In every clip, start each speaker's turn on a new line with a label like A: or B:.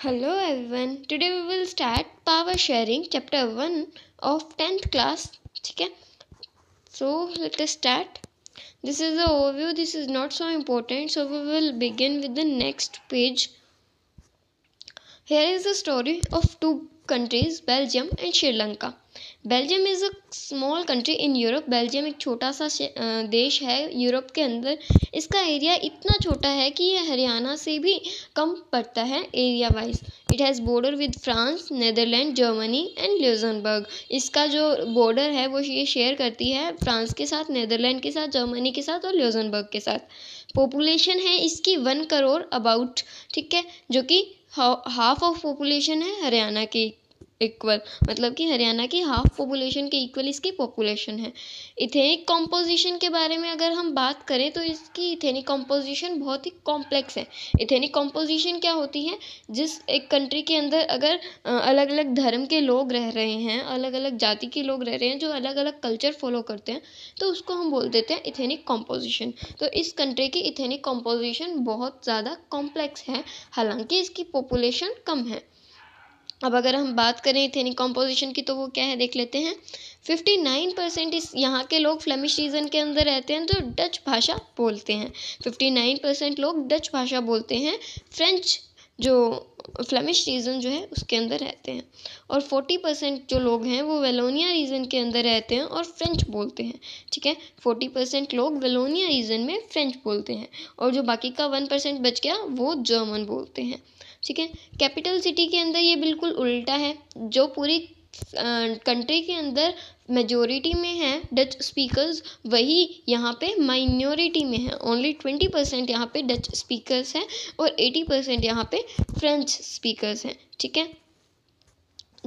A: Hello everyone. Today we will start power sharing chapter 1 of 10th class. ठीक है, so let us start. This is the overview. This is not so important, so we will begin with the next page. Here is the story of two countries, Belgium and Sri Lanka. Belgium is a small country in Europe. Belgium एक छोटा सा देश है Europe के अंदर. इसका area इतना छोटा है कि ये हरियाणा से भी कम पड़ता है area wise. It has border with France, Netherland, Germany and Luxembourg. इसका जो बॉर्डर है वो ये शेयर करती है फ्रांस के साथ, नेदरलैंड के साथ, जर्मनी के साथ और ल्यूजमबर्ग के साथ. पॉपुलेशन है इसकी 1 करोड़ अबाउट. ठीक है, जो कि हाफ ऑफ पॉपुलेशन है हरियाणा की इक्वल. मतलब कि हरियाणा की हाफ पॉपुलेशन के इक्वल इसकी पॉपुलेशन है. इथेनिक कॉम्पोजिशन के बारे में अगर हम बात करें तो इसकी इथेनिक कॉम्पोजिशन बहुत ही कॉम्प्लेक्स है. इथेनिक कॉम्पोजिशन क्या होती है? जिस एक कंट्री के अंदर अगर अलग अलग धर्म के लोग रह रहे हैं, अलग अलग जाति के लोग रह रहे हैं, जो अलग अलग कल्चर फॉलो करते हैं, तो उसको हम बोल देते हैं इथेनिक कॉम्पोजिशन. तो इस कंट्री की इथेनिक कॉम्पोजिशन बहुत ज़्यादा कॉम्प्लेक्स है, हालांकि इसकी पॉपुलेशन कम है. अब अगर हम बात करें इथेनिक कॉम्पोजिशन की तो वो क्या है देख लेते हैं. 59% इस यहाँ के लोग फ्लेमिश रीजन के अंदर रहते हैं, तो डच भाषा बोलते हैं. 59% लोग डच भाषा बोलते हैं. फ्रेंच जो फ्लेमिश रीजन जो है उसके अंदर रहते हैं. और 40% जो लोग हैं वो वेलोनिया रीजन के अंदर रहते हैं और फ्रेंच बोलते हैं. ठीक है, 40% लोग वेलोनिया रीजन में फ्रेंच बोलते हैं और जो बाकी का 1% बच गया वो जर्मन बोलते हैं. ठीक है, कैपिटल सिटी के अंदर ये बिल्कुल उल्टा है. जो पूरी कंट्री के अंदर मेजोरिटी में है डच स्पीकर्स, वही यहाँ पे माइनॉरिटी में है. ओनली 20% यहाँ पे डच स्पीकर्स हैं और 80% यहाँ पे फ्रेंच स्पीकर्स हैं. ठीक है,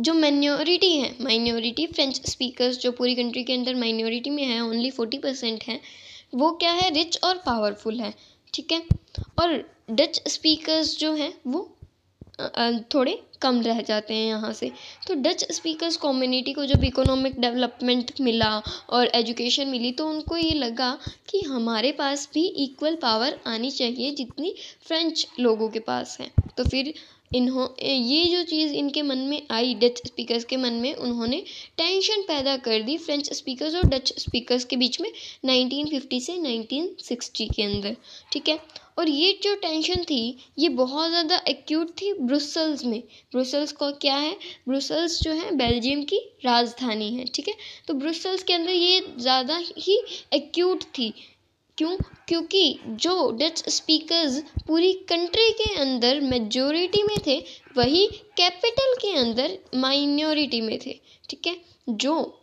A: जो माइनॉरिटी फ्रेंच स्पीकर्स जो पूरी कंट्री के अंदर माइनॉरिटी में है, ओनली 40% है. वो क्या है? रिच और पावरफुल है. ठीक है, और डच स्पीकर्स जो हैं वो थोड़े कम रह जाते हैं यहाँ से. तो डच स्पीकर्स कम्युनिटी को जब इकोनॉमिक डेवलपमेंट मिला और एजुकेशन मिली तो उनको ये लगा कि हमारे पास भी इक्वल पावर आनी चाहिए जितनी फ्रेंच लोगों के पास है. तो फिर ये जो चीज़ इनके मन में आई, डच स्पीकर्स के मन में, उन्होंने टेंशन पैदा कर दी फ्रेंच स्पीकर्स और डच स्पीकर्स के बीच में 1950 से 1960 के अंदर. ठीक है, और ये जो टेंशन थी ये बहुत ज़्यादा एक्यूट थी ब्रुसेल्स में. ब्रुसेल्स को क्या है? ब्रुसेल्स जो है बेल्जियम की राजधानी है. ठीक है, तो ब्रुसेल्स के अंदर ये ज़्यादा ही एक्यूट थी. क्यों? क्योंकि जो डच स्पीकर्स पूरी कंट्री के अंदर मेजॉरिटी में थे, वही कैपिटल के अंदर माइनॉरिटी में थे. ठीक है, जो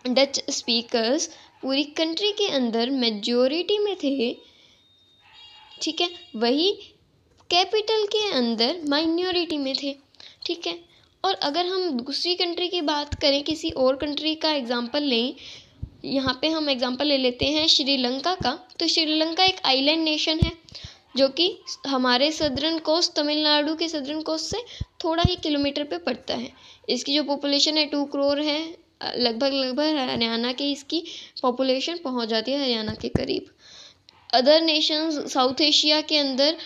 A: डच स्पीकर्स पूरी कंट्री के अंदर मेजॉरिटी में थे, ठीक है, वही कैपिटल के अंदर माइनॉरिटी में थे. ठीक है, और अगर हम दूसरी कंट्री की बात करें, किसी और कंट्री का एग्जांपल लें, यहाँ पे हम एग्जांपल ले लेते हैं श्रीलंका का. तो श्रीलंका एक आइलैंड नेशन है जो कि हमारे सदर्न कोस्ट, तमिलनाडु के सदर्न कोस्ट से थोड़ा ही किलोमीटर पे पड़ता है. इसकी जो पॉपुलेशन है 2 करोड़ है. लगभग हरियाणा की इसकी पॉपुलेशन पहुँच जाती है हरियाणा के करीब. अदर नेशंस साउथ एशिया के अंदर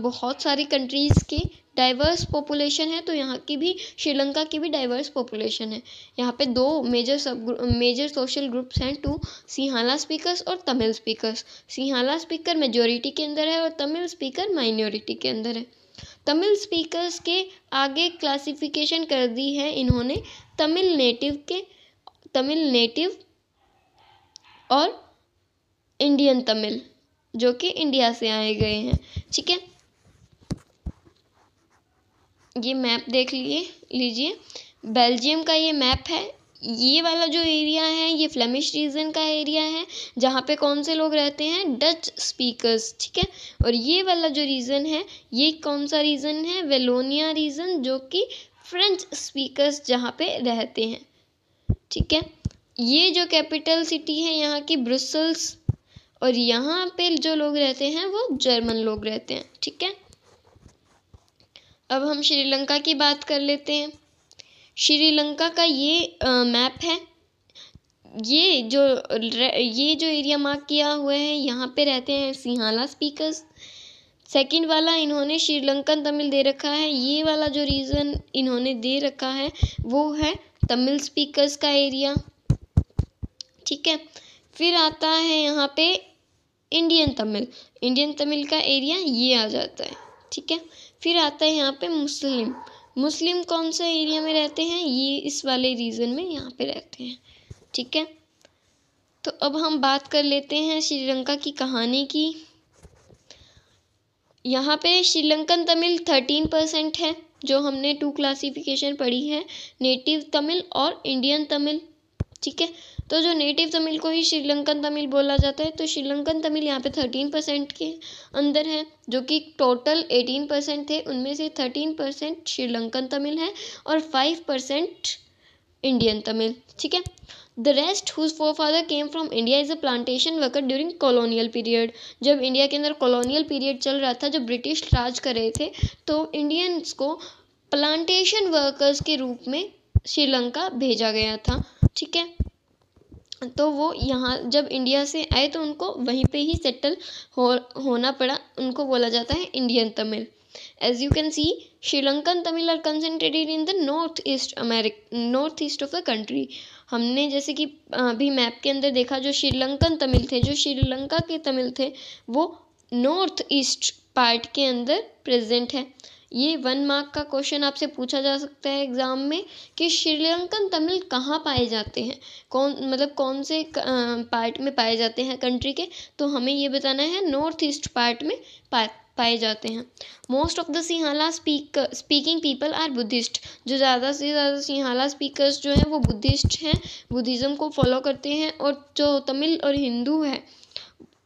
A: बहुत सारी कंट्रीज़ की डाइवर्स पॉपुलेशन है, तो यहाँ की भी, श्रीलंका की भी डाइवर्स पॉपुलेशन है. यहाँ पे 2 मेजर सोशल ग्रुप्स हैं, 2 सिंहाला स्पीकर्स और तमिल स्पीकर्स. सिंहाला स्पीकर मेजॉरिटी के अंदर है और तमिल स्पीकर माइनॉरिटी के अंदर है. तमिल स्पीकर्स के आगे क्लासिफिकेशन कर दी है इन्होंने तमिल नेटिव और इंडियन तमिल, जो कि इंडिया से आए गए हैं. ठीक है, ये मैप देख लीजिए. बेल्जियम का ये मैप है. ये वाला जो एरिया है ये फ्लेमिश रीजन का एरिया है, जहाँ पे कौन से लोग रहते हैं? Dutch speakers. ठीक है, और ये वाला जो रीजन है ये कौन सा रीजन है? वेलोनिया रीजन, जो कि फ्रेंच स्पीकर्स जहाँ पे रहते हैं. ठीक है, ये जो कैपिटल सिटी है यहाँ की ब्रुसेल्स, और यहाँ पे जो लोग रहते हैं वो जर्मन लोग रहते हैं. ठीक है, अब हम श्रीलंका की बात कर लेते हैं. श्रीलंका का ये मैप है. ये जो एरिया मार्क किया हुआ है यहाँ पे रहते हैं सिंहाला स्पीकर्स. सेकंड वाला इन्होंने श्रीलंकन तमिल दे रखा है। ये वाला जो रीजन इन्होंने दे रखा है वो है तमिल स्पीकर्स का एरिया, ठीक है। फिर आता है यहाँ पे इंडियन तमिल का एरिया ये आ जाता है, ठीक है। फिर आता है यहाँ पे मुस्लिम कौन सा एरिया में रहते हैं, ये इस वाले रीजन में यहाँ पे रहते हैं, ठीक है। तो अब हम बात कर लेते हैं श्रीलंका की कहानी की। यहाँ पे श्रीलंकन तमिल 13% है, जो हमने 2 क्लासिफिकेशन पढ़ी है, नेटिव तमिल और इंडियन तमिल, ठीक है। तो जो नेटिव तमिल को ही श्रीलंकन तमिल बोला जाता है, तो श्रीलंकन तमिल यहाँ पे 13% के अंदर है, जो कि टोटल 18% थे, उनमें से 13% श्रीलंकन तमिल है और 5% इंडियन तमिल, ठीक है। The rest whose forefather came from India is a plantation worker during colonial period। जब इंडिया के अंदर कॉलोनियल पीरियड चल रहा था, जब ब्रिटिश राज कर रहे थे, तो इंडियंस को प्लांटेशन वर्कर्स के रूप में श्रीलंका भेजा गया था, ठीक है। तो वो यहाँ जब इंडिया से आए तो उनको वहीं पे ही सेटल होना पड़ा, उनको बोला जाता है Indian Tamil. As you can see, Sri Lankan Tamil are concentrated in the north east of the country। हमने जैसे कि अभी मैप के अंदर देखा, जो श्रीलंकन तमिल थे, जो श्रीलंका के तमिल थे, वो नॉर्थ ईस्ट पार्ट के अंदर प्रेजेंट है। ये 1 मार्क का क्वेश्चन आपसे पूछा जा सकता है एग्जाम में कि श्रीलंकन तमिल कहाँ पाए जाते हैं, कौन से पार्ट में पाए जाते हैं कंट्री के, तो हमें ये बताना है नॉर्थ ईस्ट पार्ट में पाए जाते हैं। Most of the Sinhala speaking people are Buddhist. जो ज़्यादा से ज़्यादा सिंहाला स्पीकर्स जो हैं वो बुद्धिस्ट हैं, बुद्धिज़्म को फॉलो करते हैं। और जो तमिल और हिंदू है,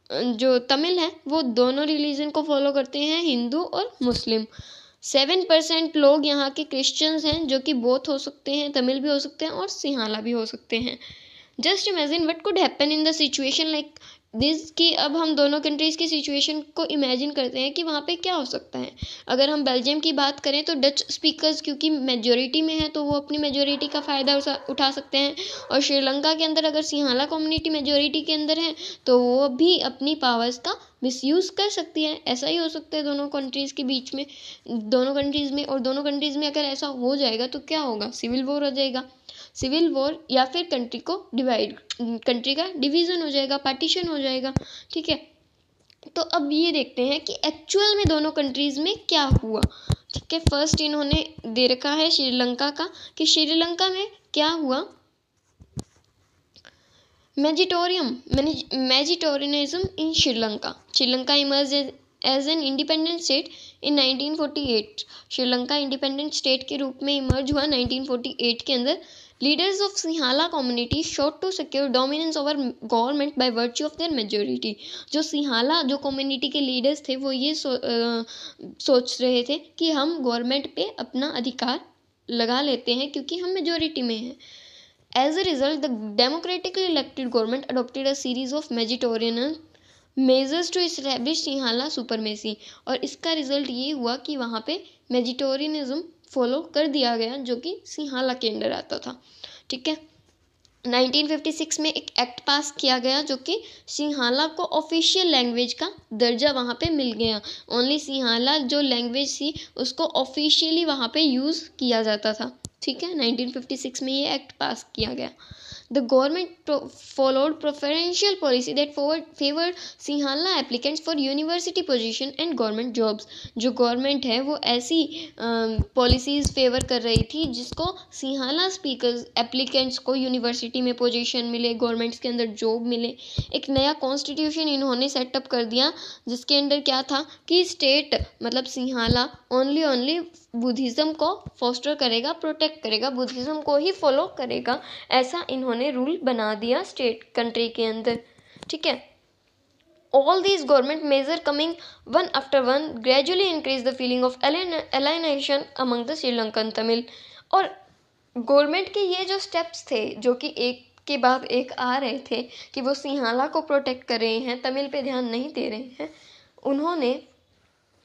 A: जो तमिल है वो दोनों रिलीजन को फॉलो करते हैं, हिंदू और मुस्लिम। 7% लोग यहाँ के क्रिश्चियंस हैं, जो कि बोथ हो सकते हैं, तमिल भी हो सकते हैं और सिंहाला भी हो सकते हैं। Just imagine what could happen in the situation like this, कि अब हम दोनों कंट्रीज़ की सिचुएशन को इमेजिन करते हैं कि वहाँ पे क्या हो सकता है। अगर हम बेल्जियम की बात करें तो डच स्पीकर्स क्योंकि मेजोरिटी में है, तो वो अपनी मेजोरिटी का फ़ायदा उठा सकते हैं। और श्रीलंका के अंदर अगर सिंहाला कम्युनिटी मेजोरिटी के अंदर है, तो वो भी अपनी पावर्स का मिसयूज़ कर सकती है। ऐसा ही हो सकता है दोनों कंट्रीज़ के बीच में, दोनों कंट्रीज़ में। और दोनों कंट्रीज़ में अगर ऐसा हो जाएगा तो क्या होगा, सिविल वॉर हो जाएगा। सिविल वॉर या फिर कंट्री का डिवीज़न हो जाएगा, पार्टीशन हो जाएगा, ठीक है। तो अब ये देखते हैं कि एक्चुअल में दोनों कंट्रीज़ में क्या हुआ, ठीक है। फर्स्ट इन्होंने दे रखा है श्रीलंका का, कि श्रीलंका में क्या हुआ। मैजिटोरियनिज्म इन Sri Lanka emerge as an independent state in 1948। Sri Lanka independent state के रूप में इमर्ज हुआ 1948 के अंदर। Leaders of सिंहाला community shot to secure dominance over government by virtue of their majority. जो सिंहाला जो कम्युनिटी के लीडर्स थे वो ये सोच रहे थे कि हम गवर्नमेंट पे अपना अधिकार लगा लेते हैं क्योंकि हम मेजोरिटी में हैं। As a result, the democratically elected government adopted a series of majoritarian measures to establish Sinhala supremacy. और इसका रिजल्ट ये हुआ कि वहाँ पे मेजिटोरियनिज्म फॉलो कर दिया गया, जो कि सिंहाला के अंडर आता था, ठीक है। 1956 में एक एक्ट पास किया गया, जो कि सिंहाला को ऑफिशियल लैंग्वेज का दर्जा वहाँ पे मिल गया। ओनली सिंहाला जो लैंग्वेज थी उसको ऑफिशियली वहाँ पे यूज़ किया जाता था, ठीक है। 1956 में ये एक्ट पास किया गया। The government followed preferential policy that favored सिंहाला applicants for university position and government jobs। जो गवर्नमेंट है वो ऐसी पॉलिसीज़ फेवर कर रही थी जिसको सिंहाला स्पीकर्स एप्लीकेंट्स को यूनिवर्सिटी में पोजीशन मिले, गवर्नमेंट्स के अंदर जॉब मिले। एक नया कॉन्स्टिट्यूशन इन्होंने सेटअप कर दिया, जिसके अंदर क्या था कि स्टेट मतलब सिंहाला ओनली बुद्धिज़्म को फोस्टर करेगा, प्रोटेक्ट करेगा, बुद्धिज़्म को ही फॉलो करेगा, ऐसा इन्होंने रूल बना दिया स्टेट कंट्री के अंदर, ठीक है। All these government measures coming one after one gradually increase the feeling of alienation among the Sri Lankan Tamil। और गवर्नमेंट के ये जो स्टेप्स थे, जो कि एक के बाद एक आ रहे थे कि वो सिंहाला को प्रोटेक्ट कर रहे हैं, तमिल पे ध्यान नहीं दे रहे हैं, उन्होंने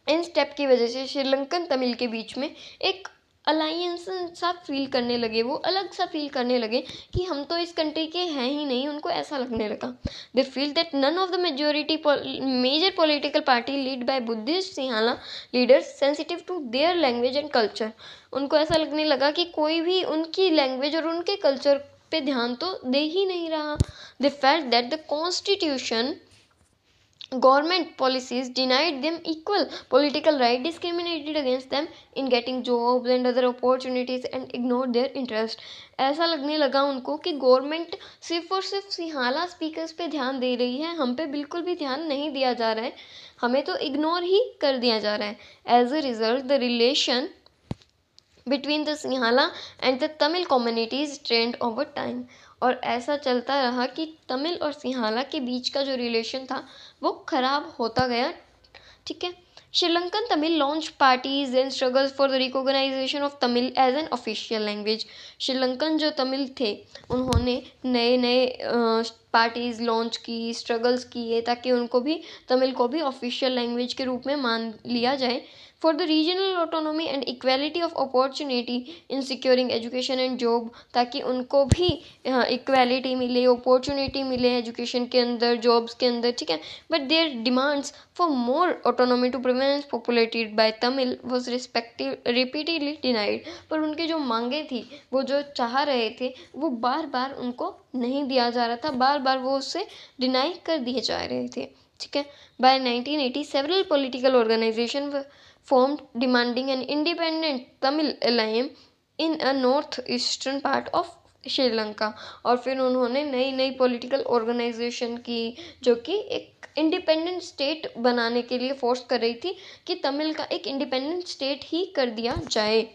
A: इन स्टेप की वजह से श्रीलंकन तमिल के बीच में एक अलायंस सा फील करने लगे, वो अलग सा फील करने लगे कि हम तो इस कंट्री के हैं ही नहीं, उनको ऐसा लगने लगा. They feel that none of the major political party lead by Buddhist Sinhala leaders sensitive to their language and culture. उनको ऐसा लगने लगा कि कोई भी उनकी लैंग्वेज और उनके कल्चर पे ध्यान तो दे ही नहीं रहा. They felt that the constitution government policies denied them equal political right, discriminated against them in getting jobs and other opportunities and ignored their interest. ऐसा लगने लगा उनको कि गवर्नमेंट सिर्फ और सिर्फ सिंहाला स्पीकर्स पे ध्यान दे रही है, हम पे बिल्कुल भी ध्यान नहीं दिया जा रहा है, हमें तो इग्नोर ही कर दिया जा रहा है. As a result the relation between the Sinhala and the Tamil communities strained over time. और ऐसा चलता रहा कि तमिल और सिंहाला के बीच का जो रिलेशन था वो खराब होता गया. ठीक है. Sri Lankan Tamil launch parties and struggles for the recognition of Tamil as an official language. Sri Lankan जो तमिल थे उन्होंने नए नए पार्टीज लॉन्च की, स्ट्रगल्स किए ताकि उनको भी तमिल को भी ऑफिशियल लैंग्वेज के रूप में मान लिया जाए. For the regional autonomy and equality of opportunity in securing education and job, ताकि उनको भी equality मिले, opportunity मिले education के अंदर, jobs के अंदर. ठीक है. But their demands for more autonomy to province populated by Tamil was repeatedly denied. पर उनके जो मांगे थी, वो जो चाह रहे थे, वो बार बार उनको नहीं दिया जा रहा था, बार बार वो उससे डिनाई कर दिए जा रहे थे. ठीक है. By 1980 several political organizations formed demanding an independent Tamil alliance in a northeastern part of Sri Lanka. और फिर उन्होंने नई नई पॉलिटिकल ऑर्गेनाइजेशन की जो कि एक इंडिपेंडेंट स्टेट बनाने के लिए फोर्स कर रही थी कि तमिल का एक इंडिपेंडेंट स्टेट ही कर दिया जाए.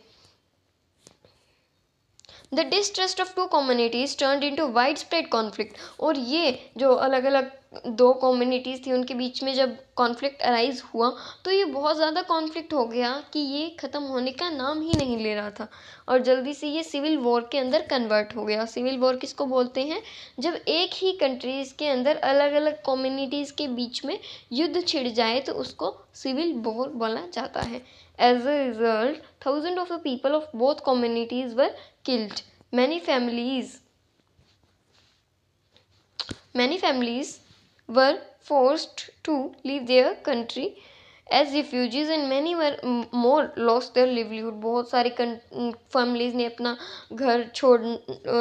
A: The distrust of two communities turned into widespread conflict. और ये जो अलग अलग दो कम्युनिटीज़ थी उनके बीच में जब कॉन्फ्लिक्ट अराइज हुआ तो ये बहुत ज़्यादा कॉन्फ्लिक्ट हो गया कि ये ख़त्म होने का नाम ही नहीं ले रहा था और जल्दी से ये सिविल वॉर के अंदर कन्वर्ट हो गया. सिविल वॉर किसको बोलते हैं? जब एक ही कंट्रीज़ के अंदर अलग अलग कम्युनिटीज़ के बीच में युद्ध छिड़ जाए तो उसको सिविल वॉर बोला जाता है. As a result, thousands of the people of both communities were killed. Many families were forced to leave their country as refugees and many were more lost their livelihood. बहुत सारी families ने अपना घर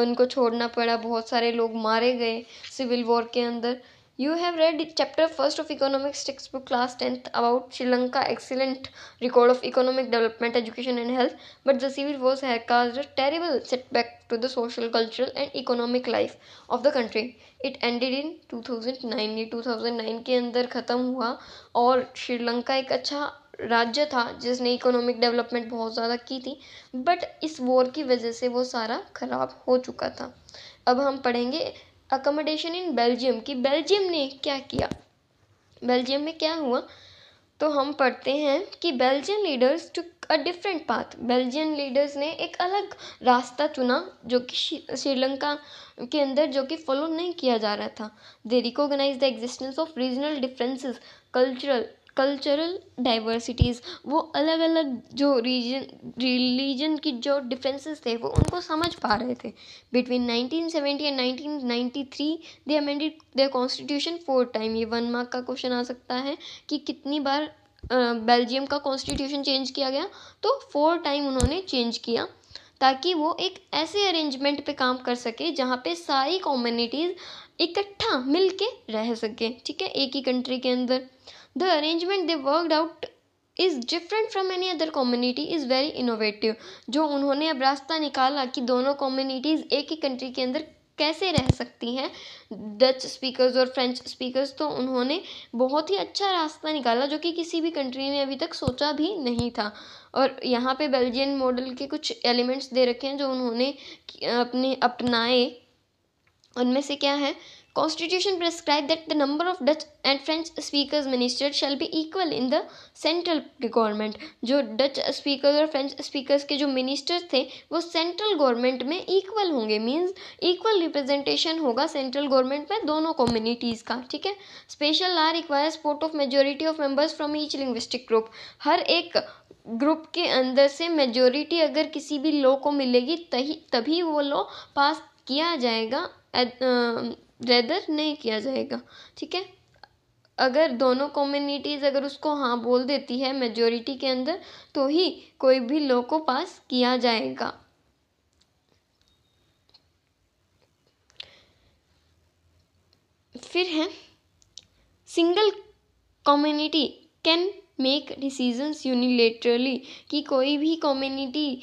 A: उनको छोड़ना पड़ा, बहुत सारे लोग मारे गए सिविल वॉर के अंदर. You have read chapter 1st of economics textbook class 10th about Sri Lanka excellent record of economic development, education and health, but the civil wars had caused a terrible setback to the social, cultural and economic life of the country. It ended in 2009. ये 2009 के अंदर ख़त्म हुआ और श्रीलंका एक अच्छा राज्य था जिसने इकोनॉमिक डेवलपमेंट बहुत ज़्यादा की थी, बट इस वॉर की वजह से वो सारा ख़राब हो चुका था. अब हम पढ़ेंगे अकोमोडेशन इन बेल्जियम कि बेल्जियम ने क्या किया, बेल्जियम में क्या हुआ. तो हम पढ़ते हैं कि Belgian leaders took a different path. Belgian leaders ने एक अलग रास्ता चुना जो कि श्रीलंका के अंदर जो कि फॉलो नहीं किया जा रहा था. They recognize the existence of regional differences, cultural diversities. वो अलग अलग जो रिलीजन की जो डिफरेंसेस थे वो उनको समझ पा रहे थे. Between 1970 and 1993 they amended their constitution 4 time. ये 1 मार्क का क्वेश्चन आ सकता है कि कितनी बार बेल्जियम का कॉन्स्टिट्यूशन चेंज किया गया. तो 4 टाइम उन्होंने चेंज किया ताकि वो एक ऐसे अरेंजमेंट पे काम कर सके जहाँ पे सारी कम्युनिटीज़ इकट्ठा मिल के रह सके. ठीक है, एक ही कंट्री के अंदर. The arrangement they worked out is different from any other community is very innovative. जो उन्होंने अब रास्ता निकाला कि दोनों कम्युनिटीज़ एक ही कंट्री के अंदर कैसे रह सकती हैं, डच स्पीकर्स और फ्रेंच स्पीकर्स, तो उन्होंने बहुत ही अच्छा रास्ता निकाला जो कि किसी भी कंट्री ने अभी तक सोचा भी नहीं था. और यहाँ पे बेल्जियन मॉडल के कुछ एलिमेंट्स दे रखे हैं जो उन्होंने अपनाए. उनमें से क्या है? Constitution prescribe that the number of Dutch and French speakers ministers shall be equal in the central government. जो डच स्पीकर और फ्रेंच स्पीकर्स के जो मिनिस्टर्स थे वो सेंट्रल गवर्नमेंट में इक्वल होंगे, मींस इक्वल रिप्रेजेंटेशन होगा सेंट्रल गवर्नमेंट में दोनों कम्युनिटीज़ का, ठीक है। Special law requires support of majority of members from each linguistic group. हर एक ग्रुप के अंदर से मेजोरिटी अगर किसी भी लॉ को मिलेगी तभी वो लॉ पास किया जाएगा, रेदर नहीं किया जाएगा, ठीक है। अगर दोनों कम्युनिटीज़ अगर उसको हाँ बोल देती है मेजोरिटी के अंदर तो ही कोई भी लॉ को पास किया जाएगा। फिर है single community can make decisions unilaterally, कि कोई भी कम्युनिटी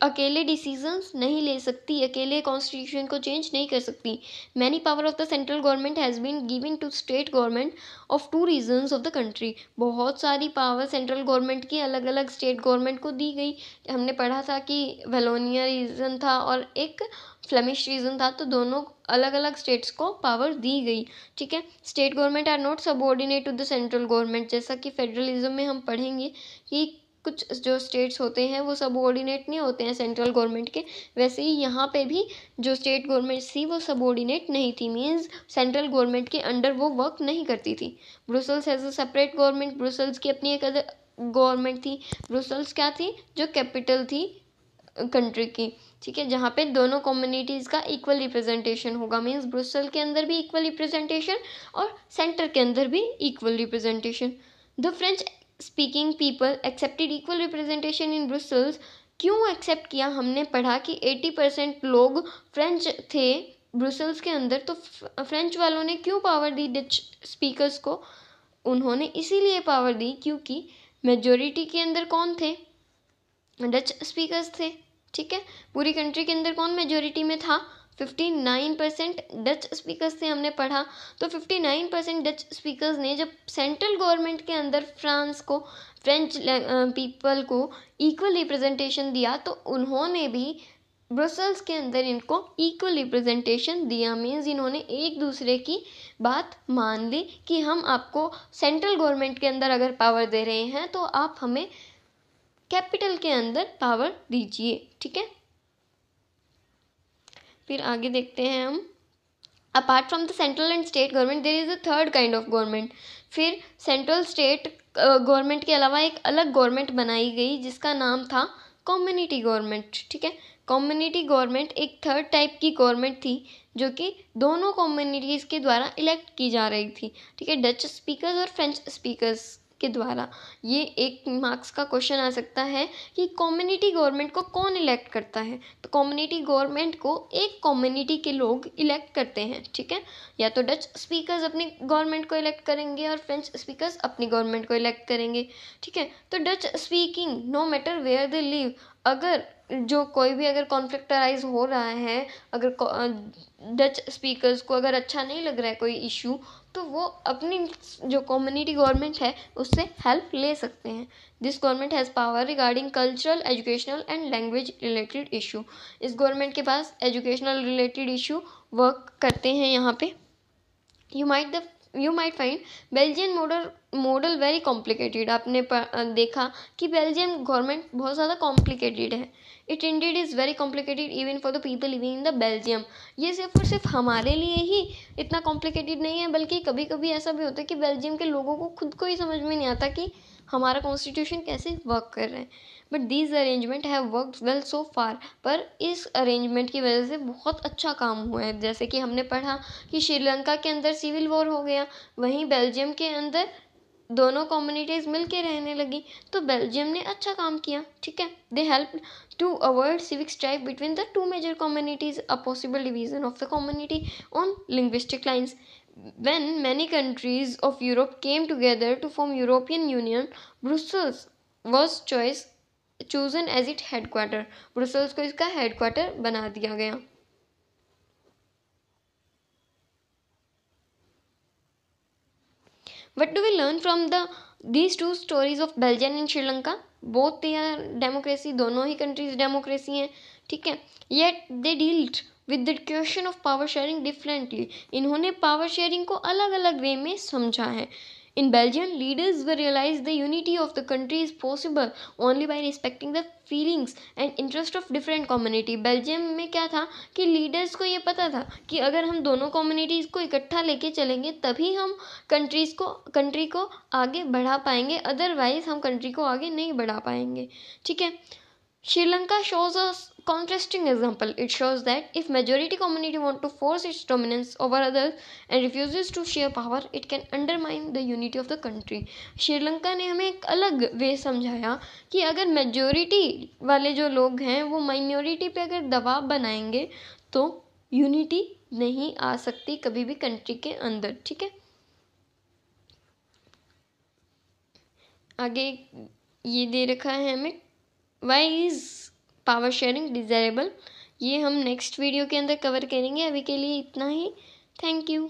A: अकेले डिसीजंस नहीं ले सकती, अकेले कॉन्स्टिट्यूशन को चेंज नहीं कर सकती। Many power of the central government has been given to state government of 2 regions of the country. बहुत सारी पावर सेंट्रल गवर्नमेंट की अलग अलग स्टेट गवर्नमेंट को दी गई। हमने पढ़ा था कि वेलोनिया रीजन था और एक फ्लेमिश रीजन था, तो दोनों अलग अलग स्टेट्स को पावर दी गई, ठीक है। State government are not subordinate to the central government. जैसा कि फेडरलिज्म में हम पढ़ेंगे कि कुछ जो स्टेट्स होते हैं वो सबऑर्डिनेट नहीं होते हैं सेंट्रल गवर्नमेंट के, वैसे ही यहाँ पे भी जो स्टेट गवर्नमेंट थी वो सबऑर्डिनेट नहीं थी, मींस सेंट्रल गवर्नमेंट के अंडर वो वर्क नहीं करती थी। Brussels has a separate government. Brussels की अपनी एक अलग गवर्नमेंट थी। ब्रुसल्स क्या थी? जो कैपिटल थी कंट्री की, ठीक है, जहाँ पे दोनों कम्युनिटीज़ का इक्वल रिप्रेजेंटेशन होगा, मींस ब्रुसल के अंदर भी इक्वल रिप्रेजेंटेशन और सेंटर के अंदर भी equal representation. The French speaking people accepted equal representation in Brussels. क्यों एक्सेप्ट किया? हमने पढ़ा कि 80% लोग फ्रेंच थे ब्रुसल्स के अंदर, तो फ्रेंच वालों ने क्यों पावर दी डच स्पीकर्स को? उन्होंने इसीलिए पावर दी क्योंकि मेजोरिटी के अंदर कौन थे? डच स्पीकर्स थे, ठीक है। पूरी कंट्री के अंदर कौन मेजोरिटी में था? 59% डच स्पीकर्स थे, हमने पढ़ा। तो 59% डच स्पीकर्स ने जब सेंट्रल गवर्नमेंट के अंदर फ्रांस को, फ्रेंच पीपल को इक्वल रिप्रेजेंटेशन दिया, तो उन्होंने भी ब्रुसल्स के अंदर इनको इक्वल रिप्रेजेंटेशन दिया, मीन्स इन्होंने एक दूसरे की बात मान ली कि हम आपको सेंट्रल गवर्नमेंट के अंदर अगर पावर दे रहे हैं तो आप हमें कैपिटल के अंदर पावर दीजिए, ठीक है। फिर आगे देखते हैं हम, apart from the central and state government there is a third kind of government. फिर सेंट्रल स्टेट गवर्नमेंट के अलावा एक अलग गवर्नमेंट बनाई गई जिसका नाम था कम्युनिटी गवर्नमेंट, ठीक है। कम्युनिटी गवर्नमेंट एक थर्ड टाइप की गवर्नमेंट थी जो कि दोनों कम्युनिटीज़ के द्वारा इलेक्ट की जा रही थी, ठीक है, डच स्पीकर्स और फ्रेंच स्पीकर्स के द्वारा। ये एक मार्क्स का क्वेश्चन आ सकता है कि कम्युनिटी गवर्नमेंट को कौन इलेक्ट करता है? तो कम्युनिटी गवर्नमेंट को एक कम्युनिटी के लोग इलेक्ट करते हैं, ठीक है। या तो डच स्पीकर्स अपनी गवर्नमेंट को इलेक्ट करेंगे और फ्रेंच स्पीकर्स अपनी गवर्नमेंट को इलेक्ट करेंगे, ठीक है। तो Dutch speaking no matter where they live, अगर जो कोई भी अगर कॉन्फ्लिक्ट अराइज हो रहा है, अगर डच स्पीकर्स को अगर अच्छा नहीं लग रहा है कोई इशू, तो वो अपनी जो कम्युनिटी गवर्नमेंट है उससे हेल्प ले सकते हैं। This government has power regarding cultural, educational and language related issue. इस गवर्नमेंट के पास एजुकेशनल रिलेटेड इशू वर्क करते हैं यहाँ पे। You might find Belgian model very complicated. आपने देखा कि बेल्जियम गवर्नमेंट बहुत ज़्यादा कॉम्प्लिकेटेड है। It Indeed is very complicated even for the people living in the Belgium. ये सिर्फ और सिर्फ हमारे लिए ही इतना कॉम्प्लिकेटेड नहीं है, बल्कि कभी कभी ऐसा भी होता है कि बेल्जियम के लोगों को खुद को ही समझ में नहीं आता कि हमारा कॉन्स्टिट्यूशन कैसे वर्क कर रहा है। But these arrangement have worked well so far. पर इस अरेंजमेंट की वजह से बहुत अच्छा काम हुआ है। जैसे कि हमने पढ़ा कि श्रीलंका के अंदर सिविल वॉर हो गया, वहीं बेल्जियम के अंदर दोनों कम्युनिटीज़ मिल के रहने लगी, तो बेल्जियम ने अच्छा काम किया, ठीक है। They help to avoid civic strife between the two major communities, a possible division of the community on linguistic lines. When many countries of Europe came together to form European Union, Brussels was chosen as its headquarter. Brussels को इसका headquarter बना दिया गया। What do we learn from these two stories of Belgium and Sri Lanka? Both they are democracy, दोनों ही countries democracy हैं, ठीक है। Yet they dealt with the question of power sharing differently. इन्होंने पावर शेयरिंग को अलग अलग वे में समझा है। In Belgium, leaders will realize the unity of the country is possible only by respecting the feelings and interest of different community। Belgium में क्या था कि लीडर्स को ये पता था कि अगर हम दोनों कम्युनिटीज़ को इकट्ठा लेके चलेंगे तभी हम कंट्री को आगे बढ़ा पाएंगे, अदरवाइज हम कंट्री को आगे नहीं बढ़ा पाएंगे। ठीक है। Sri Lanka shows a contrasting example. It shows that if majority community want to force its dominance over others and refuses to share power, it can undermine the unity of the country। Sri Lanka ने हमें एक अलग वे समझाया कि अगर मेजोरिटी वाले जो लोग हैं वो माइनॉरिटी पे अगर दबाव बनाएंगे तो यूनिटी नहीं आ सकती कभी भी कंट्री के अंदर। ठीक है। आगे ये दे रखा है हमें Why is power sharing desirable. ये हम नेक्स्ट वीडियो के अंदर कवर करेंगे। अभी के लिए इतना ही। Thank you.